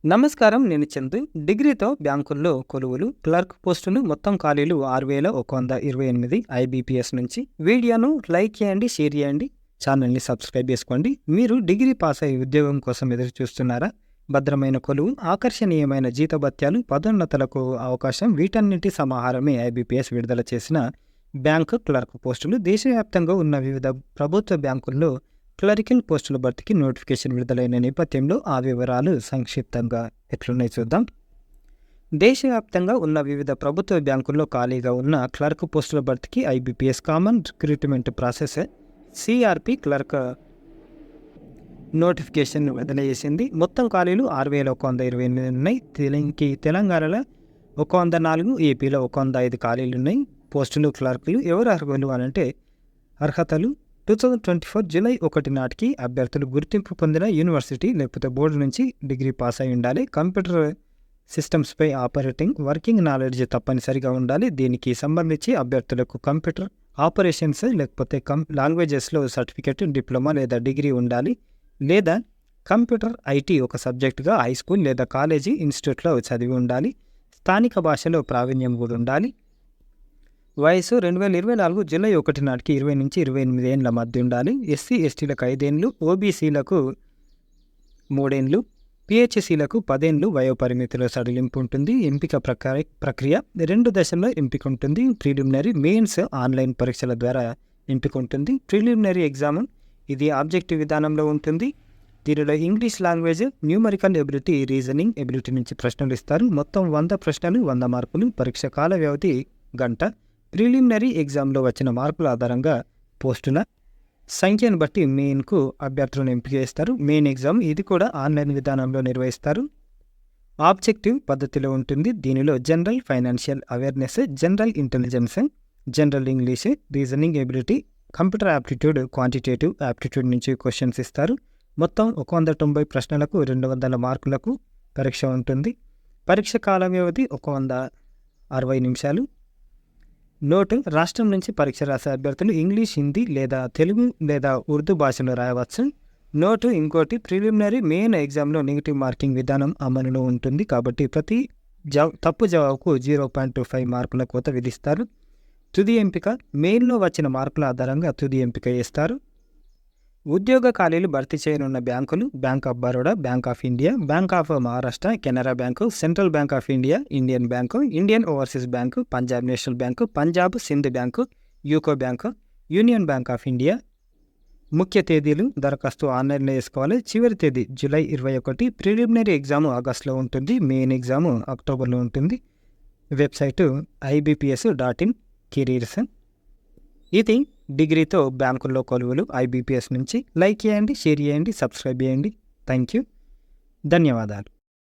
నమస్కారం. నేను చందు. డిగ్రీతో బ్యాంకుల్లో కొలువులు, క్లర్క్ పోస్టులు మొత్తం ఖాళీలు 6128 ఐబీపీఎస్ నుంచి. వీడియోను లైక్ చేయండి, షేర్ చేయండి, ఛానల్ని సబ్స్క్రైబ్ చేసుకోండి. మీరు డిగ్రీ పాస్ అయ్యి ఉద్యోగం కోసం ఎదురు చూస్తున్నారా? భద్రమైన కొలువు, ఆకర్షణీయమైన జీతభత్యాలు, పదోన్నతులకు అవకాశం, వీటన్నిటి సమాహారమే ఐబీపీఎస్ విడుదల చేసిన బ్యాంకు క్లర్క్ పోస్టులు. దేశవ్యాప్తంగా ఉన్న వివిధ ప్రభుత్వ బ్యాంకుల్లో క్లరికల్ పోస్టుల భర్తీకి నోటిఫికేషన్ విడుదలైన నేపథ్యంలో ఆ వివరాలు సంక్షిప్తంగా ఎట్లున్నాయి చూద్దాం. దేశవ్యాప్తంగా ఉన్న వివిధ ప్రభుత్వ బ్యాంకుల్లో ఖాళీగా ఉన్న క్లర్క్ పోస్టుల భర్తీకి IBPS common recruitment process CRP clerk notification విడుదల చేసింది. మొత్తం ఖాళీలు 6128 ఉన్నాయి. తెలంగాణలో 104, ఏపీలో 105 ఖాళీలు ఉన్నాయి. పోస్టులు క్లర్కులు ఎవరు అర్హులు అనంటే అర్హతలు 2024 జూలై 1 నాటికి అభ్యర్థులు గుర్తింపు పొందిన యూనివర్సిటీ లేకపోతే బోర్డు నుంచి డిగ్రీ పాస్ అయి ఉండాలి. కంప్యూటర్ సిస్టమ్స్పై ఆపరేటింగ్ వర్కింగ్ నాలెడ్జ్ తప్పనిసరిగా ఉండాలి. దీనికి సంబంధించి అభ్యర్థులకు కంప్యూటర్ ఆపరేషన్స్ లేకపోతే లాంగ్వేజెస్లో సర్టిఫికేట్, డిప్లొమా లేదా డిగ్రీ ఉండాలి. లేదా కంప్యూటర్ ఐటీ ఒక సబ్జెక్టుగా హై స్కూల్ లేదా కాలేజీ ఇన్స్టిట్యూట్లో చదివి ఉండాలి. స్థానిక భాషలో ప్రావీణ్యం కూడా ఉండాలి. వయసు 2024 జూలై 1 నాటికి 20 నుంచి 28 ఏళ్ల మధ్య ఉండాలి. ఎస్సీ ఎస్టీలకు 5 ఏళ్ళు, ఓబీసీలకు 3 ఏళ్ళు, పిహెచ్సీలకు 10 ఏళ్ళు వయోపరిమితిలో సడలింపు ఉంటుంది. ఎంపిక ప్రక్రియ 2 దశల్లో ఎంపిక ఉంటుంది. ప్రిలిమినరీ, మెయిన్స్ ఆన్లైన్ పరీక్షల ద్వారా ఎంపిక ఉంటుంది. ప్రిలిమినరీ ఎగ్జామ్ ఇది ఆబ్జెక్టివ్ విధానంలో ఉంటుంది. దీనిలో English language, numerical ability, reasoning ability నుంచి ప్రశ్నలు ఇస్తారు. మొత్తం 100 ప్రశ్నలు, 100 మార్కులు. పరీక్ష కాల వ్యవధి గంట. ప్రిలిమినరీ ఎగ్జామ్లో వచ్చిన మార్కుల ఆధారంగా పోస్టుల సంఖ్యను బట్టి మెయిన్కు అభ్యర్థులను ఎంపిక చేస్తారు. మెయిన్ ఎగ్జామ్ ఇది కూడా ఆన్లైన్ విధానంలో నిర్వహిస్తారు. ఆబ్జెక్టివ్ పద్ధతిలో ఉంటుంది. దీనిలో general financial awareness, general intelligence, general English, reasoning ability, computer aptitude, quantitative aptitude నుంచి క్వశ్చన్స్ ఇస్తారు. మొత్తం 190 ప్రశ్నలకు 200 మార్కులకు పరీక్ష ఉంటుంది. పరీక్ష కాల వ్యవధి 160 నిమిషాలు. నోటు: రాష్ట్రం నుంచి పరీక్ష రాసే అభ్యర్థులు ఇంగ్లీష్, హిందీ లేదా తెలుగు లేదా ఉర్దూ భాషలో రాయవచ్చు. నోటు ఇంకోటి, ప్రిలిమినరీ మెయిన్ ఎగ్జామ్లో నెగిటివ్ మార్కింగ్ విధానం అమలులో ఉంటుంది. కాబట్టి ప్రతి తప్పు జవాబుకు 0.25 మార్కుల కోత విధిస్తారు. తుది ఎంపిక మెయిన్లో వచ్చిన మార్కుల ఆధారంగా తుది ఎంపిక చేస్తారు. ఉద్యోగ ఖాళీలు భర్తీ చేయనున్న బ్యాంకులు: bank of Baroda, bank of India, bank of Maharashtra, Canara bank, central bank of India, Indian bank, Indian overseas bank, Punjab national bank, Punjab Sindh bank, UCO bank, union bank of India. ముఖ్య తేదీలు: దరఖాస్తు ఆన్లైన్లో చేసుకోవాలి. చివరి తేదీ జూలై 21. ప్రిలిమినరీ ఎగ్జామ్ ఆగస్టులో ఉంటుంది. మెయిన్ ఎగ్జామ్ అక్టోబర్లో ఉంటుంది. Website ibps.in careers. ఇది డిగ్రీతో బ్యాంకుల్లో కొలువులు ఐబీపీఎస్ నుంచి. లైక్ చేయండి, షేర్ చేయండి, సబ్స్క్రైబ్ చేయండి. Thank you. ధన్యవాదాలు.